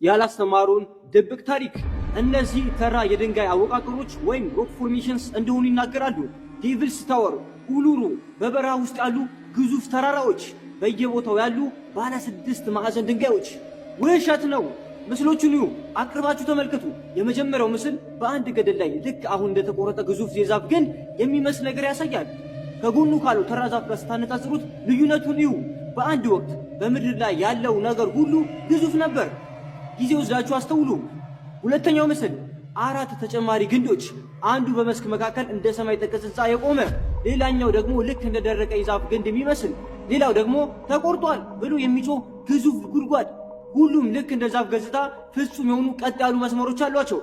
ያላስተማሩን ድብቅ ታሪክ። እነዚህ ተራ የድንጋይ አወቃቀሮች ወይም ሮክ ፎርሜሽንስ እንደሆኑ ይናገራሉ። ዴቪልስ ታወር፣ ኡሉሩ በበረሃ ውስጥ ያሉ ግዙፍ ተራራዎች፣ በየቦታው ያሉ ባለ 6 ማዕዘን ድንጋዮች። ውሸት ነው። ምስሎቹን እዩ፣ አቅርባችሁ ተመልከቱ። የመጀመሪያው ምስል በአንድ ገደል ላይ ልክ አሁን እንደተቆረጠ ግዙፍ የዛፍ ግንድ የሚመስል ነገር ያሳያል። ከጎኑ ካለው ተራ ዛፍ ጋር ስታነጻጽሩት ልዩነቱን እዩ። በአንድ ወቅት በምድር ላይ ያለው ነገር ሁሉ ግዙፍ ነበር። ጊዜ ወስዳችሁ አስተውሉ። ሁለተኛው ምስል 4 ተጨማሪ ግንዶች፣ አንዱ በመስክ መካከል እንደ ሰማይ ጠቀስ ሕንፃ የቆመ፣ ሌላኛው ደግሞ ልክ እንደደረቀ የዛፍ ግንድ የሚመስል፣ ሌላው ደግሞ ተቆርጧል ብሎ የሚጮህ ግዙፍ ጉድጓድ። ሁሉም ልክ እንደ ዛፍ ገጽታ ፍጹም የሆኑ ቀጥ ያሉ መስመሮች አሏቸው።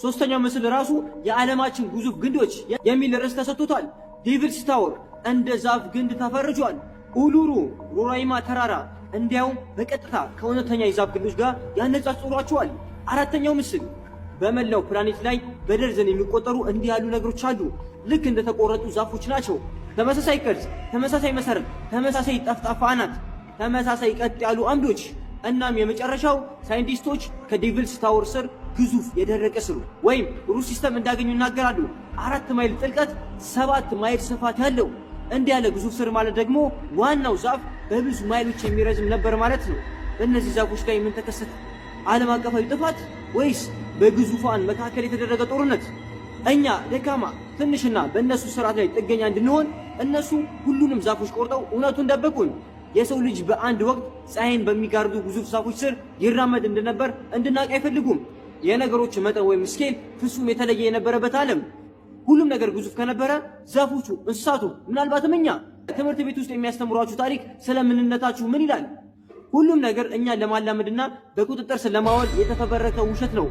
ሶስተኛው ምስል ራሱ የዓለማችን ግዙፍ ግንዶች የሚል ርዕስ ተሰጥቶታል። ዴቪልስ ታወር እንደ ዛፍ ግንድ ተፈርጇል። ኡሉሩ ሮራይማ ተራራ እንዲያውም በቀጥታ ከእውነተኛ የዛፍ ግንዶች ጋር ያነጻጽሯቸዋል። አራተኛው ምስል በመላው ፕላኔት ላይ በደርዘን የሚቆጠሩ እንዲህ ያሉ ነገሮች አሉ። ልክ እንደተቆረጡ ዛፎች ናቸው። ተመሳሳይ ቅርጽ፣ ተመሳሳይ መሰረት፣ ተመሳሳይ ጠፍጣፋ አናት፣ ተመሳሳይ ቀጥ ያሉ አምዶች። እናም የመጨረሻው ሳይንቲስቶች ከዴቪልስ ታወር ስር ግዙፍ የደረቀ ስር ወይም ሩት ሲስተም እንዳገኙ ይናገራሉ። 4 ማይል ጥልቀት፣ 7 ማይል ስፋት ያለው እንዲህ ያለ ግዙፍ ስር ማለት ደግሞ ዋናው ዛፍ በብዙ ማይሎች የሚረዝም ነበር ማለት ነው። በእነዚህ ዛፎች ላይ ምን ተከሰተ? ዓለም አቀፋዊ ጥፋት ወይስ በግዙፋን መካከል የተደረገ ጦርነት? እኛ ደካማ ትንሽና በእነሱ ስርዓት ላይ ጥገኛ እንድንሆን እነሱ ሁሉንም ዛፎች ቆርጠው እውነቱን ደበቁን። የሰው ልጅ በአንድ ወቅት ፀሐይን በሚጋርዱ ግዙፍ ዛፎች ስር ይራመድ እንደነበር እንድናውቅ አይፈልጉም። የነገሮች መጠን ወይም ስኬል ፍጹም የተለየ የነበረበት ዓለም። ሁሉም ነገር ግዙፍ ከነበረ ዛፎቹ፣ እንስሳቱ፣ ምናልባትም እኛ። ትምህርት ቤት ውስጥ የሚያስተምሯችሁ ታሪክ ስለ ምንነታችሁ ምን ይላል? ሁሉም ነገር እኛን ለማላመድና በቁጥጥር ስር ለማዋል የተፈበረከ ውሸት ነው።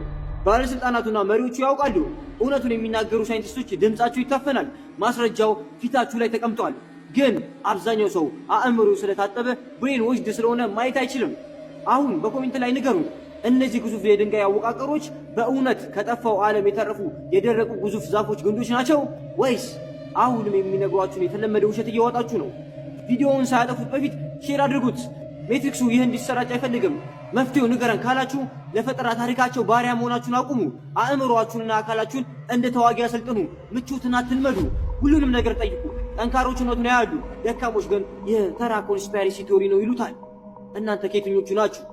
ባለስልጣናቱና መሪዎቹ ያውቃሉ። እውነቱን የሚናገሩ ሳይንቲስቶች ድምጻቸው ይታፈናል። ማስረጃው ፊታችሁ ላይ ተቀምጧል። ግን አብዛኛው ሰው አእምሮ ስለታጠበ ብሬን ወስድ ስለሆነ ማየት አይችልም። አሁን በኮሜንት ላይ ንገሩ፣ እነዚህ ግዙፍ የድንጋይ አወቃቀሮች በእውነት ከጠፋው ዓለም የተረፉ የደረቁ ግዙፍ ዛፎች ግንዶች ናቸው ወይስ አሁንም የሚነግሯችሁን የተለመደ ውሸት እያወጣችሁ ነው? ቪዲዮውን ሳያጠፉት በፊት ሼር አድርጉት። ሜትሪክሱ ይህ እንዲሰራጭ አይፈልግም። መፍትሄው ንገረን ካላችሁ ለፈጠራ ታሪካቸው ባሪያ መሆናችሁን አቁሙ። አእምሮአችሁንና አካላችሁን እንደ ተዋጊ አሰልጥኑ። ምቾትን አትልመዱ። ሁሉንም ነገር ጠይቁ። ጠንካሮች እውነቱን ያያሉ፣ ደካሞች ግን የተራ ኮንስፓይረሲ ቲዮሪ ነው ይሉታል። እናንተ ከየትኞቹ ናችሁ?